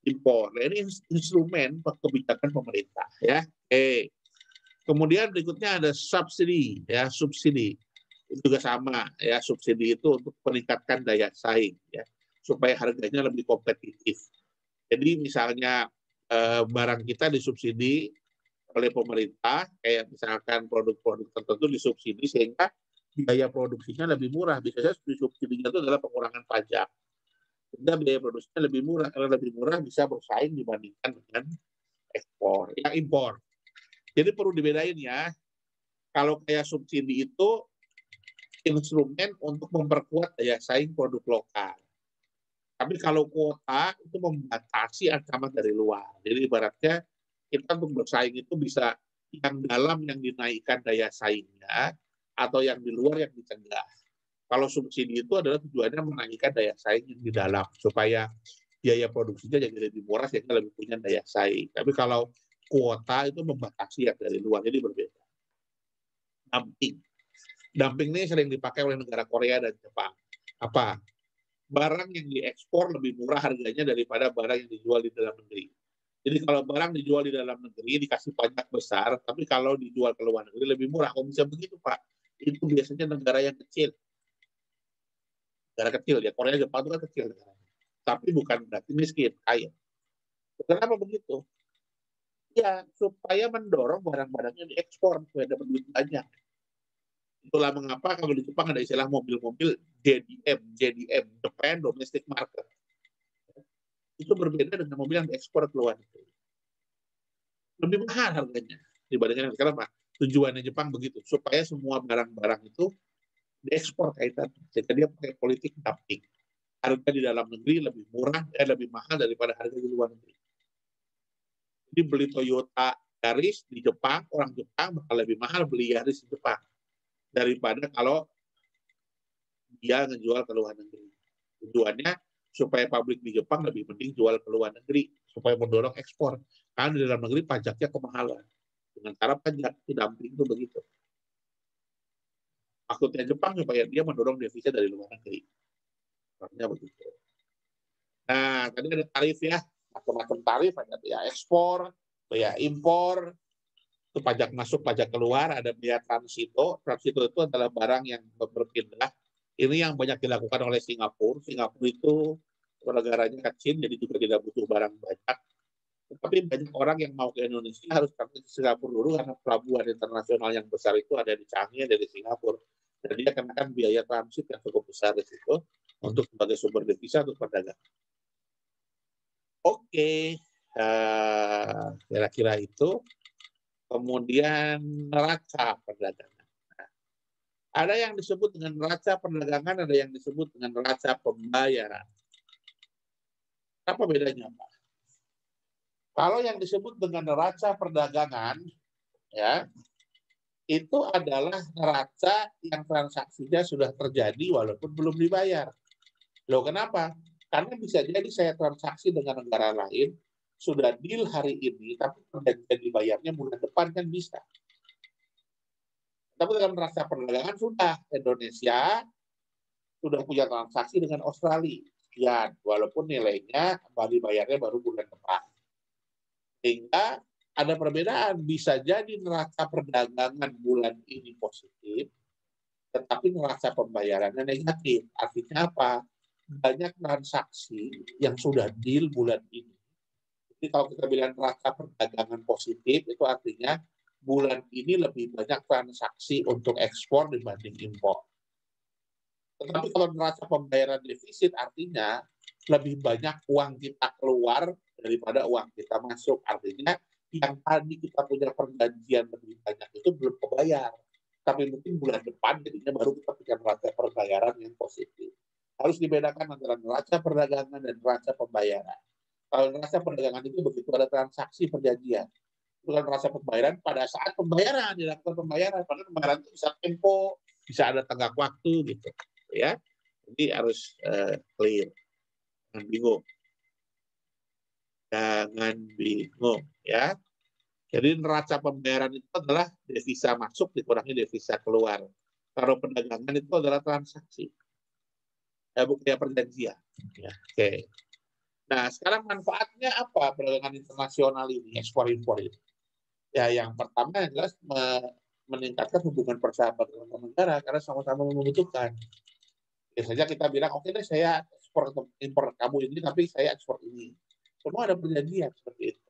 impor. Nah, ini instrumen kebijakan pemerintah, ya. Oke. Kemudian berikutnya ada subsidi, ya, subsidi. Itu juga sama, ya, subsidi itu untuk meningkatkan daya saing, ya, supaya harganya lebih kompetitif. Jadi misalnya barang kita disubsidi oleh pemerintah, kayak misalkan produk-produk tertentu disubsidi sehingga biaya produksinya lebih murah. Biasanya subsidinya itu adalah pengurangan pajak. Sehingga biaya produksinya lebih murah. Karena lebih murah bisa bersaing dibandingkan dengan ekspor, yang impor. Jadi perlu dibedain ya. Kalau kayak subsidi itu instrumen untuk memperkuat daya saing produk lokal. Tapi kalau kuota itu membatasi ancaman dari luar. Jadi ibaratnya kita untuk bersaing itu bisa yang dalam yang dinaikkan daya saingnya atau yang di luar yang dicegah. Kalau subsidi itu adalah tujuannya menaikkan daya saing yang di dalam supaya biaya produksinya jadi lebih murah sehingga lebih punya daya saing. Tapi kalau kuota itu membatasi yang dari luar, jadi berbeda. Dumping. Dumping ini sering dipakai oleh negara Korea dan Jepang. Apa? Barang yang diekspor lebih murah harganya daripada barang yang dijual di dalam negeri. Jadi kalau barang dijual di dalam negeri dikasih pajak besar, tapi kalau dijual ke luar negeri lebih murah. Kok bisa begitu, Pak? Itu biasanya negara yang kecil. Negara kecil ya, Korea Jepang itu kan kecil negaranya. Tapi bukan berarti miskin, kaya. Kenapa begitu? Ya, supaya mendorong barang-barangnya diekspor supaya dapat duit banyak. Itulah mengapa kalau di Jepang ada istilah mobil-mobil JDM, Japan Domestic Market. Itu berbeda dengan mobil yang diekspor ke luar negeri. Lebih mahal harganya dibandingkan sekarang, Pak. Tujuannya Jepang begitu, supaya semua barang-barang itu diekspor kaitan. Sehingga dia pakai politik dumping. Harga di dalam negeri lebih murah, lebih mahal daripada harga di luar negeri. Jadi beli Toyota Yaris di Jepang, orang Jepang bakal lebih mahal beli Yaris di Jepang daripada kalau dia ngejual ke luar negeri. Tujuannya supaya pabrik di Jepang lebih mending jual ke luar negeri, supaya mendorong ekspor. Karena di dalam negeri pajaknya kemahalan. Dengan cara pajak, itu dumping itu begitu. Maksudnya Jepang supaya dia mendorong devisa dari luar negeri. Maksudnya begitu. Nah, tadi ada tarif ya, macam-macam tarif, ada biaya ekspor, biaya impor, itu pajak masuk, pajak keluar, ada biaya transito. Transito itu adalah barang yang berpindah. Ini yang banyak dilakukan oleh Singapura. Singapura itu negaranya kecil, jadi juga tidak butuh barang banyak. Tetapi banyak orang yang mau ke Indonesia harus ke Singapura dulu karena pelabuhan internasional yang besar itu ada di Changi, dari Singapura. Dan dia kenakan biaya transit yang cukup besar di situ untuk sebagai sumber devisa untuk perdagangan. Oke, kira-kira itu. Kemudian neraca perdagangan. Nah, ada yang disebut dengan neraca perdagangan, ada yang disebut dengan neraca pembayaran. Apa bedanya, Pak? Kalau yang disebut dengan neraca perdagangan, ya, itu adalah neraca yang transaksinya sudah terjadi walaupun belum dibayar. Loh, kenapa? Karena bisa jadi saya transaksi dengan negara lain, sudah deal hari ini, tapi perjanjian dibayarnya bulan depan kan bisa. Tapi dalam neraca perdagangan sudah Indonesia sudah punya transaksi dengan Australia sekian, walaupun nilainya kembali bayarnya baru bulan depan. Sehingga ada perbedaan, bisa jadi neraca perdagangan bulan ini positif, tetapi neraca pembayarannya negatif. Artinya apa? Banyak transaksi yang sudah deal bulan ini. Jadi kalau kita bilang neraca perdagangan positif, itu artinya bulan ini lebih banyak transaksi untuk ekspor dibanding impor. Tetapi kalau neraca pembayaran defisit, artinya lebih banyak uang kita keluar daripada uang kita masuk. Artinya yang tadi kita punya perjanjian lebih banyak itu belum kebayar. Tapi mungkin bulan depan jadinya baru kita punya neraca perbayaran yang positif. Harus dibedakan antara neraca perdagangan dan neraca pembayaran. Kalau neraca perdagangan itu begitu ada transaksi perjanjian. Bukan neraca pembayaran pada saat pembayaran, dilakukan pembayaran. Padahal pembayaran itu bisa tempo, bisa ada tenggat waktu gitu. Ya, jadi harus clear, jangan bingung, ya. Jadi neraca pembayaran itu adalah devisa masuk dikurangi devisa keluar. Kalau perdagangan itu adalah transaksi, bukan perjanjian. Ya, oke. Nah, sekarang manfaatnya apa perdagangan internasional ini, ekspor impor ini? Ya, yang pertama adalah meningkatkan hubungan persahabatan antar negara karena sama-sama membutuhkan. Biasanya kita bilang, oke deh saya ekspor impor kamu ini, tapi saya ekspor ini. Semua ada perjanjian seperti itu.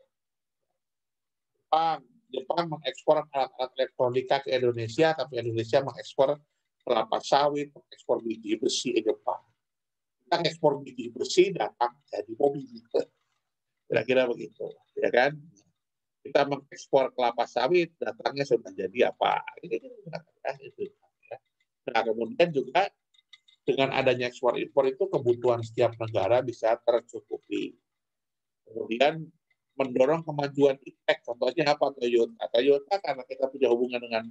Jepang mengekspor alat-alat elektronika ke Indonesia, tapi Indonesia mengekspor kelapa sawit, mengekspor biji besi ke Jepang. Kita ekspor biji besi datang jadi mobil. Kira-kira begitu, ya kan? Kita mengekspor kelapa sawit, datangnya sudah jadi apa? Nah, kemudian juga dengan adanya ekspor impor itu kebutuhan setiap negara bisa tercukupi. Kemudian mendorong kemajuan iptek. Contohnya apa? Toyota karena kita punya hubungan dengan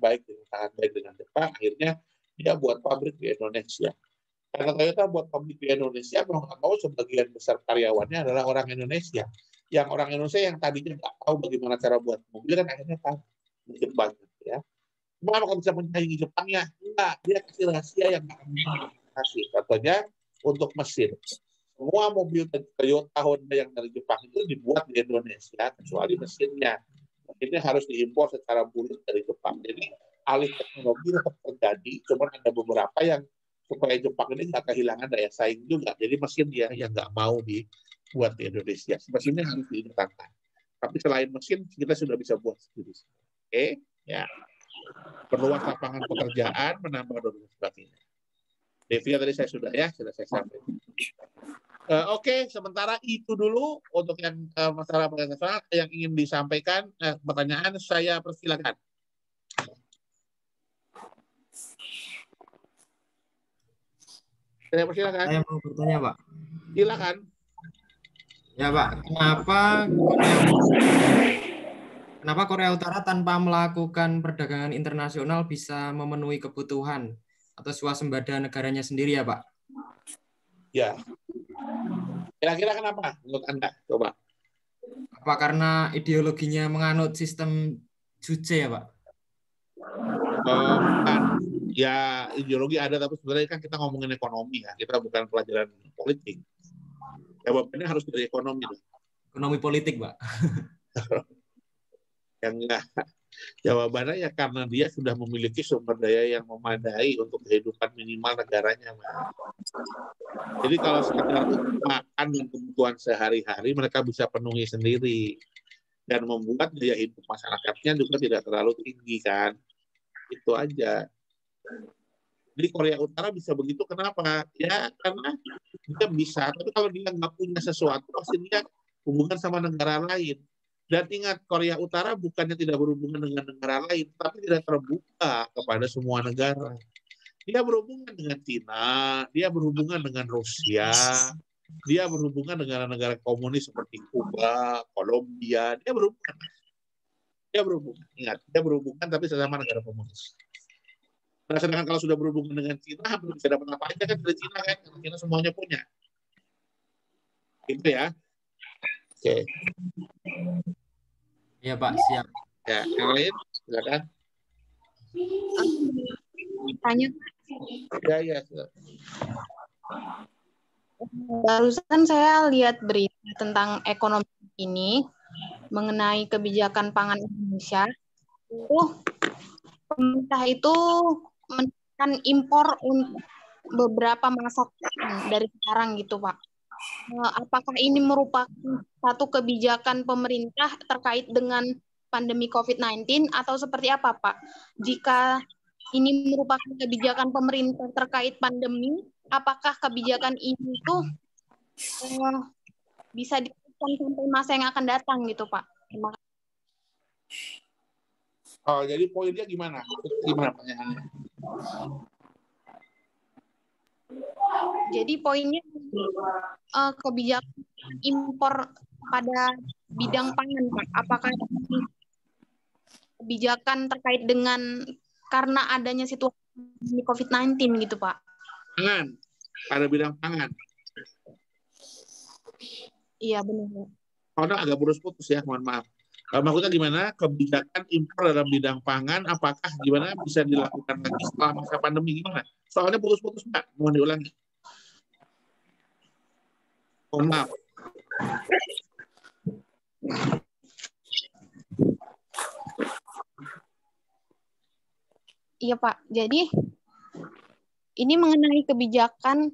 sangat baik dengan Jepang, akhirnya dia buat pabrik di Indonesia. Karena Toyota buat pabrik di Indonesia, mau nggak mau sebagian besar karyawannya adalah orang Indonesia. Yang orang Indonesia yang tadinya nggak tahu bagaimana cara buat mobil, kan akhirnya tahu. Mungkin banyak, ya. Cuma kalau bisa menyaingi Jepang, ya enggak. Dia kasih rahasia yang nggak bisa kasih. Contohnya untuk mesin. Semua mobil Toyota Honda yang dari Jepang itu dibuat di Indonesia, kecuali mesinnya. Mesinnya harus diimpor secara bulat dari Jepang. Jadi alih teknologi tetap terjadi, cuma ada beberapa yang supaya Jepang ini nggak kehilangan daya saing juga. Jadi mesin dia yang nggak mau dibuat di Indonesia. Mesinnya harus didatangkan. Tapi selain mesin, kita sudah bisa buat sendiri. Oke, ya. Perluas lapangan pekerjaan, menambah dan sebagainya. Devia tadi saya sudah saya sampaikan. Oke, sementara itu dulu untuk yang masalah pengenalan yang ingin disampaikan pertanyaan saya persilakan. Saya persilakan. Saya mau bertanya, Pak. Silakan. Ya, Pak. Kenapa Korea Utara tanpa melakukan perdagangan internasional bisa memenuhi kebutuhan atau swasembada negaranya sendiri, ya, Pak? Ya. Kira-kira kenapa menurut Anda? Coba. Apa karena ideologinya menganut sistem juche, ya, Pak? Bukan. Ya, ideologi ada, tapi sebenarnya kan kita ngomongin ekonomi ya. Kita bukan pelajaran politik. Jawabannya harus dari ekonomi. Ekonomi politik, Pak. Yang enggak. Jawabannya ya karena dia sudah memiliki sumber daya yang memadai untuk kehidupan minimal negaranya. Jadi kalau sekedar makan dan kebutuhan sehari-hari mereka bisa penuhi sendiri dan membuat daya hidup masyarakatnya juga tidak terlalu tinggi kan. Itu aja. Jadi Korea Utara bisa begitu kenapa? Ya karena dia bisa, tapi kalau dia nggak punya sesuatu pasti dia hubungan sama negara lain. Dan ingat, Korea Utara bukannya tidak berhubungan dengan negara lain, tapi tidak terbuka kepada semua negara. Dia berhubungan dengan Cina, dia berhubungan dengan Rusia, dia berhubungan dengan negara komunis seperti Kuba, Kolombia, dia berhubungan. Ingat, dia berhubungan tapi sesama negara komunis. Nah, sedangkan kalau sudah berhubungan dengan Cina, belum bisa dapat apa aja kan dari Cina kan, karena Cina semuanya punya. Gitu ya. Oke. Ya, Pak, siap. Ya, yang lain silakan. Tanya, Ya. barusan saya lihat berita tentang ekonomi ini mengenai kebijakan pangan Indonesia. Pemerintah itu menekan impor untuk beberapa masa dari sekarang gitu, Pak. Apakah ini merupakan satu kebijakan pemerintah terkait dengan pandemi COVID-19 atau seperti apa, Pak? Jika ini merupakan kebijakan pemerintah terkait pandemi, apakah kebijakan ini tuh bisa diteruskan sampai masa yang akan datang gitu, Pak? Terima kasih. Oh, jadi poinnya gimana? Gimana pertanyaannya? Jadi poinnya kebijakan impor pada bidang pangan, Pak. Apakah kebijakan terkait dengan karena adanya situasi COVID-19 gitu, Pak? Pangan, pada bidang pangan. Iya, benar. Karena agak putus-putus ya, mohon maaf. Maksudnya gimana kebijakan impor dalam bidang pangan, apakah gimana bisa dilakukan lagi setelah masa pandemi, gimana? Soalnya putus-putus, Pak. Mohon diulangi. Mohon maaf. Iya, Pak. Jadi ini mengenai kebijakan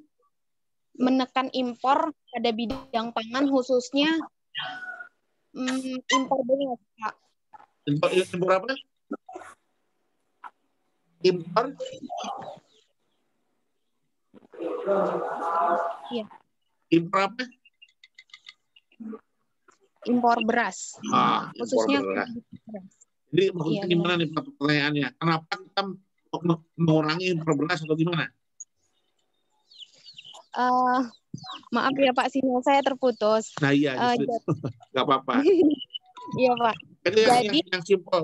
menekan impor pada bidang pangan, khususnya impor beras, Pak. Impor apa? Impor? Iya. Impor apa? Impor beras. Khususnya impor beras. Jadi maksudnya gimana nih pertanyaannya? Kenapa kita mengurangi impor beras atau gimana? Maaf ya Pak, sinyal saya terputus. Nah iya, nggak apa-apa. Iya Pak. Jadi yang simpel,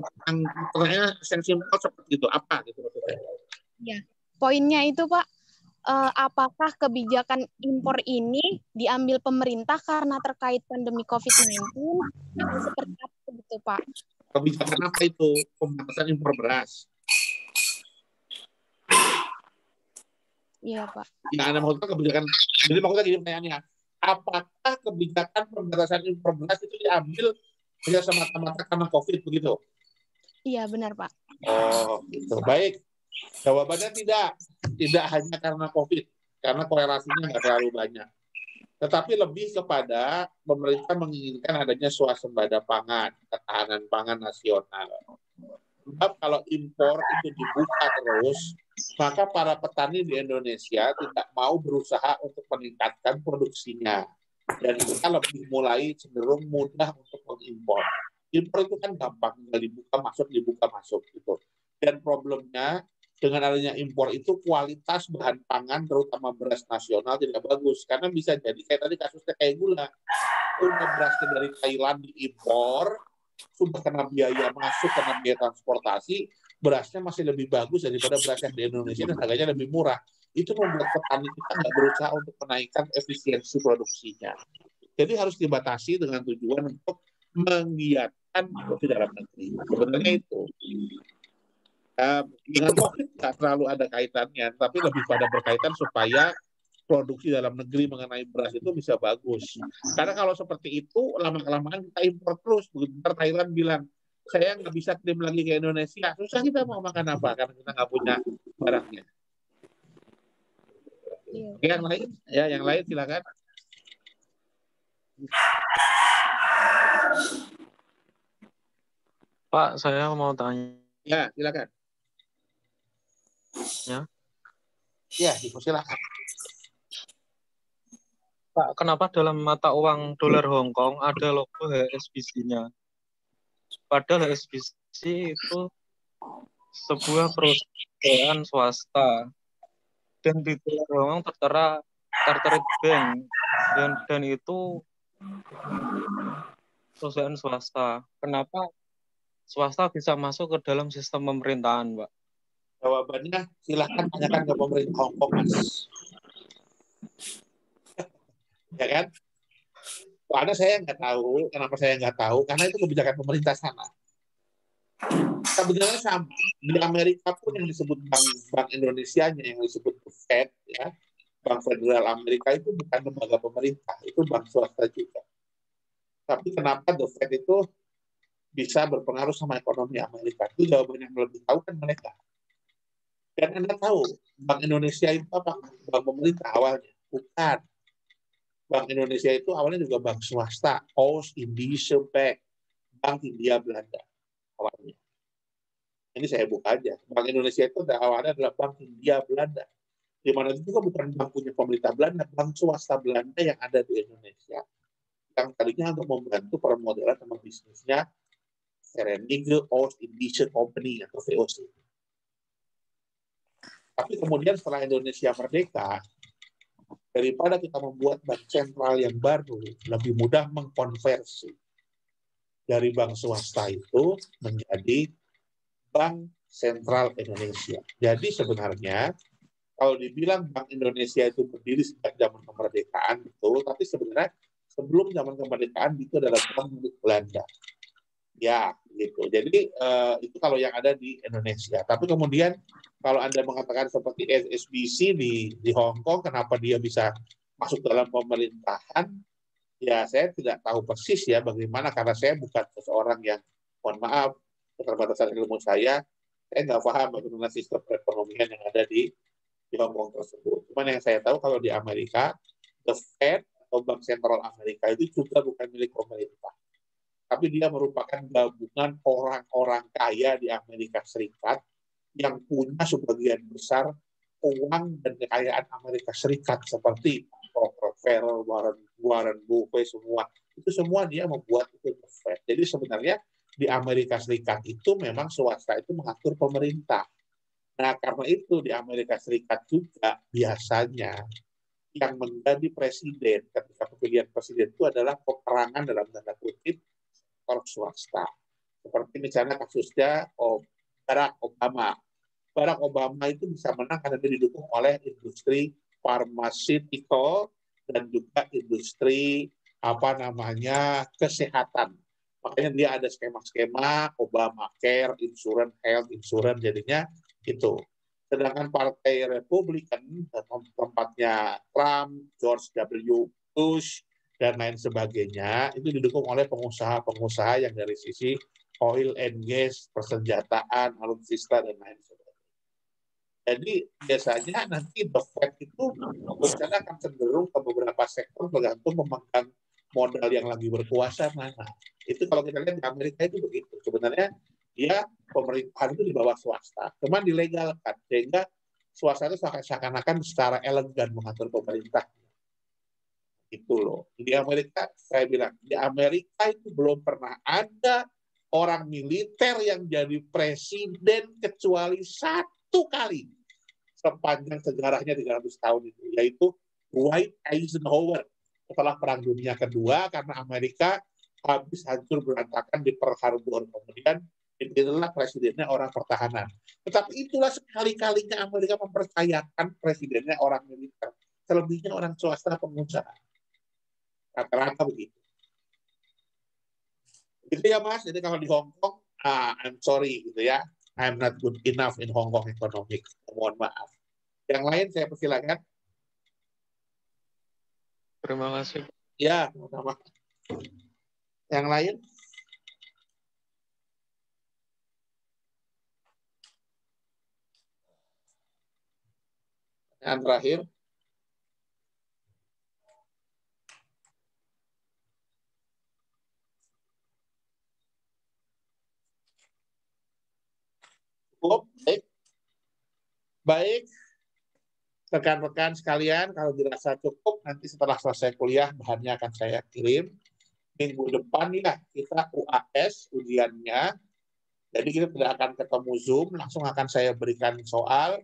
yang simpel seperti itu apa gitu maksudnya? Ya, poinnya itu Pak, apakah kebijakan impor ini diambil pemerintah karena terkait pandemi COVID-19 atau seperti apa gitu Pak? Kebijakan apa itu? Pembatasan impor beras. Iya Pak. Yang Anda maksudkan kebijakan, jadi maksudnya gini pertanyaannya, apakah kebijakan pembatasan impor beras itu diambil hanya semata-mata karena COVID begitu? Iya benar Pak. Oh gitu, baik. Jawabannya tidak hanya karena COVID, karena korelasinya nggak terlalu banyak. Tetapi lebih kepada pemerintah menginginkan adanya swasembada pangan, ketahanan pangan nasional. Sebab kalau impor itu dibuka terus, maka para petani di Indonesia tidak mau berusaha untuk meningkatkan produksinya. Dan kita lebih mulai cenderung mudah untuk mengimpor. Impor itu kan gampang, tinggal dibuka masuk gitu. Dan problemnya dengan adanya impor itu kualitas bahan pangan terutama beras nasional tidak bagus karena bisa jadi kayak tadi kasusnya kayak gula. Udah berasnya dari Thailand diimpor, sudah kena biaya masuk, kena biaya transportasi, berasnya masih lebih bagus daripada beras yang di Indonesia dan harganya lebih murah. Itu membuat petani kita nggak berusaha untuk menaikkan efisiensi produksinya. Jadi harus dibatasi dengan tujuan untuk menggiatkan produksi dalam negeri. Sebenarnya itu. Dengan COVID nggak terlalu ada kaitannya, tapi lebih pada berkaitan supaya produksi dalam negeri mengenai beras itu bisa bagus. Karena kalau seperti itu, lama-kelamaan kita impor terus. Bentar Thailand bilang, saya nggak bisa kirim lagi ke Indonesia. Susah kita mau makan apa, karena kita nggak punya barangnya. Yang lain? Ya, yang lain silakan. Pak, saya mau tanya. Ya, silakan. Ya, silakan. Pak, kenapa dalam mata uang dolar Hong Kong ada logo HSBC-nya? Padahal HSBC itu sebuah perusahaan swasta dan di dolar Hong Kong tertera Carteret Bank dan itu perusahaan swasta. Kenapa swasta bisa masuk ke dalam sistem pemerintahan, Pak? Jawabannya silahkan tanyakan ke pemerintah Hong Kong, Mas. Ya kan? Karena saya nggak tahu, kenapa saya nggak tahu? Karena itu kebijakan pemerintah sana. Sebenarnya sama. Di Amerika pun yang disebut Bank Indonesianya, yang disebut Fed, ya, Bank Federal Amerika itu bukan lembaga pemerintah, itu bank swasta juga. Tapi kenapa The Fed itu bisa berpengaruh sama ekonomi Amerika? Itu jawaban yang lebih tahu kan mereka. Dan Anda tahu, Bank Indonesia itu apa? Bank pemerintah awalnya. Bukan. Bank Indonesia itu awalnya juga bank swasta. Oost-Indische Bank. Bank Hindia Belanda awalnya. Ini saya buka aja. Bank Indonesia itu awalnya adalah Bank Hindia Belanda. Di mana itu juga bukan bank punya pemerintah Belanda, bank swasta Belanda yang ada di Indonesia. Yang tadinya untuk membantu permodalan sama bisnisnya Verenigde Oost-Indische Company atau VOC. Tapi kemudian setelah Indonesia merdeka, daripada kita membuat bank sentral yang baru, lebih mudah mengkonversi dari bank swasta itu menjadi Bank Sentral Indonesia. Jadi sebenarnya kalau dibilang Bank Indonesia itu berdiri sejak zaman kemerdekaan, betul, tapi sebenarnya sebelum zaman kemerdekaan itu adalah bank milik Belanda. Ya, gitu. Jadi itu kalau yang ada di Indonesia. Tapi kemudian kalau Anda mengatakan seperti SBC di Hong Kong, kenapa dia bisa masuk dalam pemerintahan? Ya, saya tidak tahu persis ya bagaimana, karena saya bukan seseorang yang, mohon maaf, keterbatasan ilmu saya nggak paham bagaimana sistem perekonomian yang ada di Hong Kong tersebut. Cuman yang saya tahu kalau di Amerika, The Fed atau Bank Sentral Amerika itu juga bukan milik pemerintah. Tapi dia merupakan gabungan orang-orang kaya di Amerika Serikat yang punya sebagian besar uang dan kekayaan Amerika Serikat seperti Rockefeller, Warren Buffett, semua. Itu semua dia membuat itu The Fed. Jadi sebenarnya di Amerika Serikat itu memang swasta itu mengatur pemerintah. Nah, karena itu di Amerika Serikat juga biasanya yang menjadi presiden ketika pemilihan presiden itu adalah peperangan dalam tanda kutip sektor swasta. Seperti misalnya kasusnya Barack Obama. Barack Obama itu bisa menang karena dia didukung oleh industri pharmaceutical dan juga industri kesehatan. Makanya dia ada skema-skema Obamacare, insurance, health insurance, jadinya itu. Sedangkan Partai Republikan, tempatnya Trump, George W. Bush, dan lain sebagainya, itu didukung oleh pengusaha-pengusaha yang dari sisi oil and gas, persenjataan, alutsista, dan lain sebagainya. Jadi biasanya nanti The Fed itu rencana akan cenderung ke beberapa sektor tergantung memegang modal yang lagi berkuasa mana. Itu kalau kita lihat di Amerika itu begitu. Sebenarnya dia pemerintahan itu di bawah swasta, cuman dilegalkan sehingga swasta itu seakan-akan secara elegan mengatur pemerintah. Itu loh. Di Amerika, saya bilang, di Amerika itu belum pernah ada orang militer yang jadi presiden kecuali satu kali sepanjang sejarahnya 300 tahun itu, yaitu Dwight Eisenhower setelah Perang Dunia Kedua, karena Amerika habis hancur berantakan di Pearl Harbor. Kemudian itulah presidennya orang pertahanan. Tetapi itulah sekali-kalinya Amerika mempercayakan presidennya orang militer. Selebihnya orang swasta pengusaha. Rata-rata begitu. Gitu ya Mas, jadi kalau di Hong Kong, I'm sorry gitu ya, I'm not good enough in Hong Kong economics. Mohon maaf. Yang lain saya persilakan. Terima kasih. Ya, sama. Yang lain? Yang terakhir? Cukup? Baik. Baik. Rekan-rekan sekalian, kalau dirasa cukup, nanti setelah selesai kuliah, bahannya akan saya kirim. Minggu depan ya, kita UAS, ujiannya. Jadi kita tidak akan ketemu Zoom, langsung akan saya berikan soal,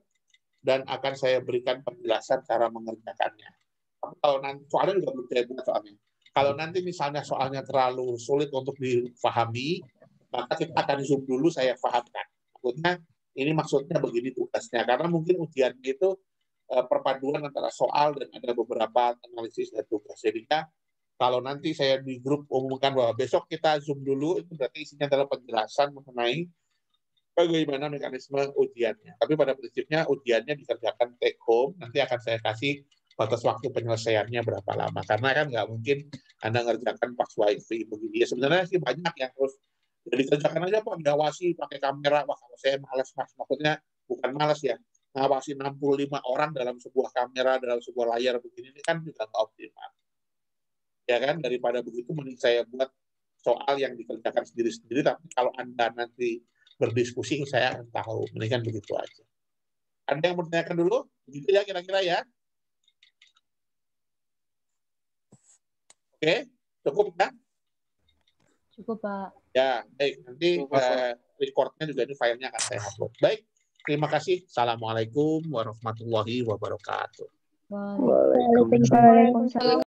dan akan saya berikan penjelasan cara mengerjakannya. Kalau nanti, soalnya juga belum saya buat soalnya. Kalau nanti misalnya soalnya terlalu sulit untuk dipahami, maka kita akan Zoom dulu, saya pahamkan. Maksudnya begini tugasnya, karena mungkin ujian itu perpaduan antara soal dan ada beberapa analisis dan tugas. Jadinya kalau nanti saya di grup umumkan bahwa besok kita Zoom dulu, itu berarti isinya adalah penjelasan mengenai bagaimana mekanisme ujiannya. Tapi pada prinsipnya ujiannya dikerjakan take home, nanti akan saya kasih batas waktu penyelesaiannya berapa lama. Karena kan nggak mungkin Anda ngerjakan pas wifi begini. Ya sebenarnya sih banyak yang harus dikerjakan aja Pak, diawasi pakai kamera. Wah kalau saya malas Mas, maksudnya bukan malas ya, ngawasi 65 orang dalam sebuah kamera, dalam sebuah layar begini ini kan juga nggak optimal. Ya kan, daripada begitu mending saya buat soal yang dikerjakan sendiri-sendiri, tapi kalau Anda nanti berdiskusi saya akan tahu. Mendingan begitu aja. Ada yang bertanyakan dulu? Begitu ya kira-kira ya? Oke, cukup ya? Cukup, Pak. Ya, baik. Nanti recordnya juga ini filenya akan saya upload. Baik, terima kasih. Assalamualaikum warahmatullahi wabarakatuh. Waalaikumsalam.